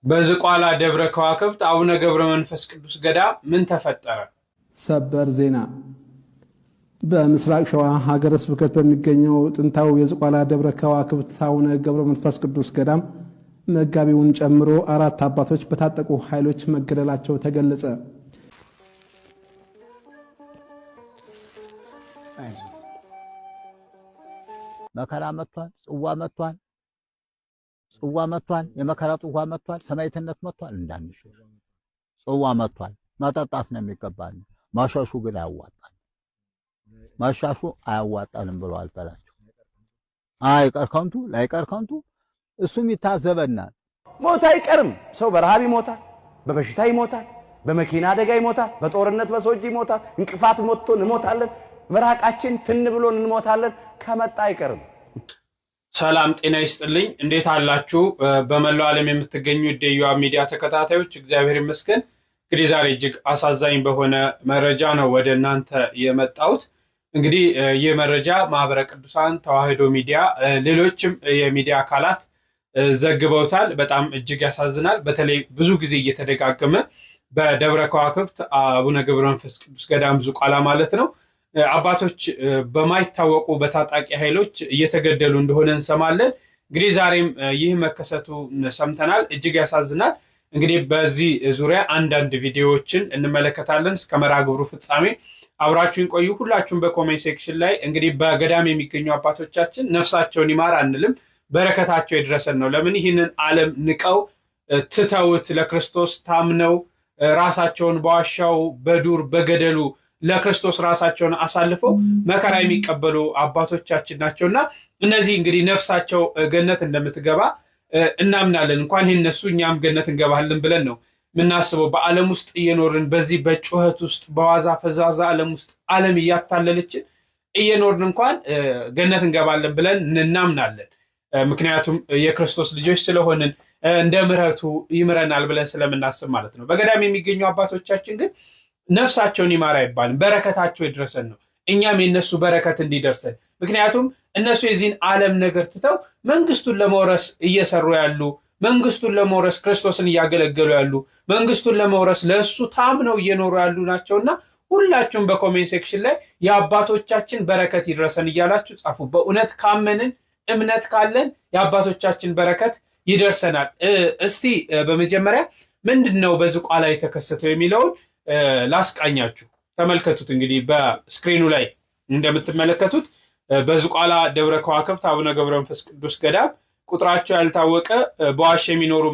በዝቋላ ደብረ ከዋክብት አቡነ ገብረ መንፈስ ቅዱስ ገዳም ምን ተፈጠረ? ሰበር ዜና። በምስራቅ ሸዋ ሀገረ ስብከት በሚገኘው ጥንታዊ የዝቋላ ደብረ ከዋክብት አቡነ ገብረ መንፈስ ቅዱስ ገዳም መጋቢውን ጨምሮ 4 አባቶች በታጠቁ ኃይሎች መገደላቸው ተገለጸ። መከራ መጥቷል፣ ጽዋ መጥቷል፣ የመከራ ጽዋ መጥቷል፣ ሰማዕትነት መጥቷል። እንዳንሽ ጽዋ መጥቷል። መጠጣት ነው የሚገባል። ማሻሹ ግን አያዋጣም። ማሻሹ አያዋጣንም ብለዋል በላቸው። አይቀር ከንቱ ላይቀር ከንቱ እሱም ይታዘበናል። ሞት አይቀርም። ሰው በረሃብ ይሞታል፣ በበሽታ ይሞታል፣ በመኪና አደጋ ይሞታል፣ በጦርነት በሰዎች ይሞታል። እንቅፋት ሞቶ እንሞታለን። መራቃችን ትን ብሎን እንሞታለን። ከመጣ አይቀርም። ሰላም ጤና ይስጥልኝ። እንዴት አላችሁ? በመላው ዓለም የምትገኙ የኢዮአብ ሚዲያ ተከታታዮች እግዚአብሔር ይመስገን። እንግዲህ ዛሬ እጅግ አሳዛኝ በሆነ መረጃ ነው ወደ እናንተ የመጣሁት። እንግዲህ ይህ መረጃ ማህበረ ቅዱሳን ተዋሕዶ ሚዲያ፣ ሌሎችም የሚዲያ አካላት ዘግበውታል። በጣም እጅግ ያሳዝናል። በተለይ ብዙ ጊዜ እየተደጋገመ በደብረ ከዋክብት አቡነ ገብረ መንፈስ ቅዱስ ገዳም ዝቋላ ማለት ነው አባቶች በማይታወቁ በታጣቂ ኃይሎች እየተገደሉ እንደሆነ እንሰማለን። እንግዲህ ዛሬም ይህ መከሰቱ ሰምተናል። እጅግ ያሳዝናል። እንግዲህ በዚህ ዙሪያ አንዳንድ ቪዲዮዎችን እንመለከታለን። እስከ መርሃ ግብሩ ፍጻሜ አብራችሁን ቆዩ። ሁላችሁም በኮሜንት ሴክሽን ላይ እንግዲህ በገዳም የሚገኙ አባቶቻችን ነፍሳቸውን ይማር አንልም፣ በረከታቸው ይድረሰን ነው። ለምን ይህንን ዓለም ንቀው ትተውት ለክርስቶስ ታምነው ራሳቸውን በዋሻው በዱር በገደሉ ለክርስቶስ ራሳቸውን አሳልፈው መከራ የሚቀበሉ አባቶቻችን ናቸውና እነዚህ እንግዲህ ነፍሳቸው ገነት እንደምትገባ እናምናለን። እንኳን እነሱ እኛም ገነት እንገባለን ብለን ነው የምናስበው። በዓለም ውስጥ እየኖርን በዚህ በጩኸት ውስጥ በዋዛ ፈዛዛ ዓለም ውስጥ ዓለም እያታለለችን እየኖርን እንኳን ገነት እንገባለን ብለን እናምናለን። ምክንያቱም የክርስቶስ ልጆች ስለሆንን እንደ ምሕረቱ ይምረናል ብለን ስለምናስብ ማለት ነው። በገዳም የሚገኙ አባቶቻችን ግን ነፍሳቸውን ይማር አይባልም፣ በረከታቸው ይድረሰን ነው። እኛም የነሱ በረከት እንዲደርሰን፣ ምክንያቱም እነሱ የዚህን ዓለም ነገር ትተው መንግስቱን ለመውረስ እየሰሩ ያሉ፣ መንግስቱን ለመውረስ ክርስቶስን እያገለገሉ ያሉ፣ መንግስቱን ለመውረስ ለእሱ ታምነው እየኖሩ ያሉ ናቸውና ሁላችሁም በኮሜንት ሴክሽን ላይ የአባቶቻችን በረከት ይድረሰን እያላችሁ ጻፉ። በእውነት ካመንን እምነት ካለን የአባቶቻችን በረከት ይደርሰናል። እስቲ በመጀመሪያ ምንድን ነው በዝቋላ የተከሰተው የሚለውን ላስቃኛችሁ። ተመልከቱት። እንግዲህ በስክሪኑ ላይ እንደምትመለከቱት በዝቋላ ደብረ ከዋክብት አቡነ ገብረ መንፈስ ቅዱስ ገዳም ቁጥራቸው ያልታወቀ በዋሻ የሚኖሩ